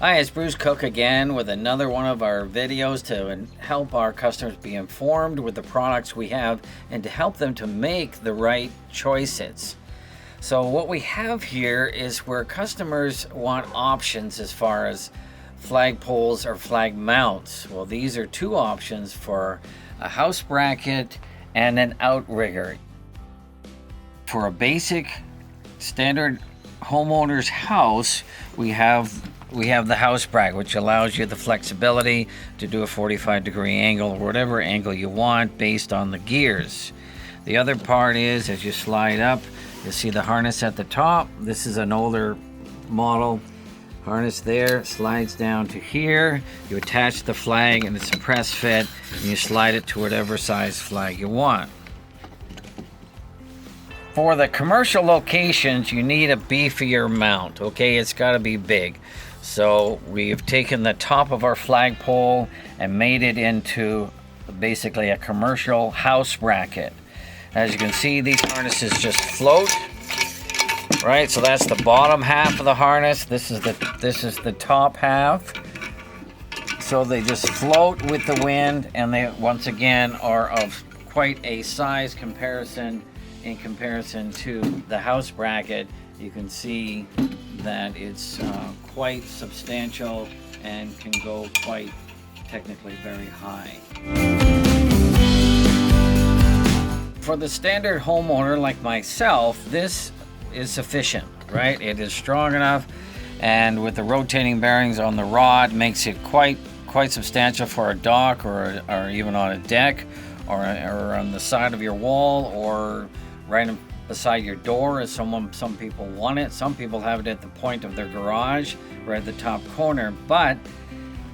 Hi, it's Bruce Cook again with another one of our videos to help our customers be informed with the products we have and to help them to make the right choices. So what we have here is where customers want options as far as flagpoles or flag mounts. Well, these are two options for a house bracket and an outrigger. For a basic standard homeowner's house, we have the house bracket, which allows you the flexibility to do a 45-degree angle or whatever angle you want based on the gears. The other part is, as you slide up, you'll see the harness at the top. This is an older model. Harness there slides down to here. You attach the flag and it's a press fit, and you slide it to whatever size flag you want. For the commercial locations, you need a beefier mount, okay? It's got to be big. So we've taken the top of our flagpole and made it into basically a commercial house bracket. As you can see, these harnesses just float, right? So that's the bottom half of the harness. This is the top half. So they just float with the wind, and they once again are of quite a size comparison. In comparison to the house bracket, you can see that it's quite substantial and can go quite technically very high. For the standard homeowner like myself, this is sufficient, right? It is strong enough, and with the rotating bearings on the rod, makes it quite substantial for a dock or even on a deck or on the side of your wall or right beside your door, as some people want it. Some people have it at the point of their garage, right at the top corner. But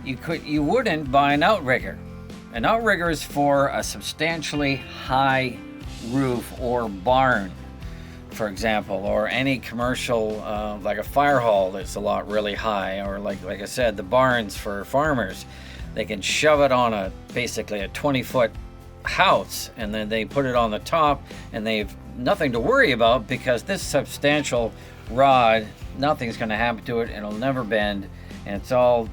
you wouldn't buy an outrigger. An outrigger is for a substantially high roof or barn, for example, or any commercial like a fire hall that's a lot really high, or like I said, the barns for farmers. They can shove it on basically a 20-foot house, and then they put it on the top, and they've nothing to worry about because this substantial rod, nothing's going to happen to it. It'll never bend, and it's all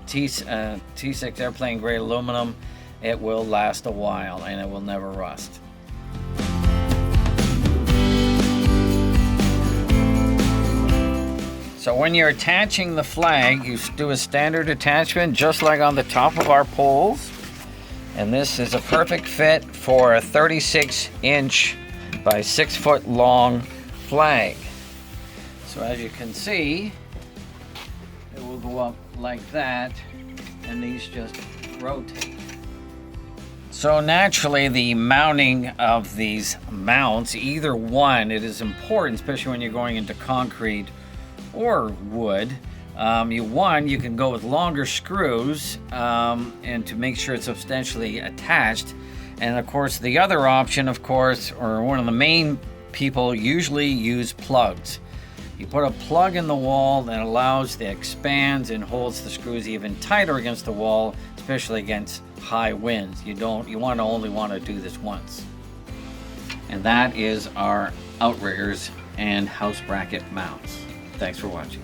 T6 airplane grade aluminum. It will last a while and it will never rust. So when you're attaching the flag, you do a standard attachment just like on the top of our poles. And this is a perfect fit for a 36-inch by 6-foot long flag. So as you can see, it will go up like that, and these just rotate. So naturally, the mounting of these mounts, either one, it is important, especially when you're going into concrete or wood. You can go with longer screws and to make sure it's substantially attached. And of course, the other option, or one of the main people usually use plugs. You put a plug in the wall that allows, that expands and holds the screws even tighter against the wall, especially against high winds. You only want to do this once. And that is our outriggers and house bracket mounts. Thanks for watching.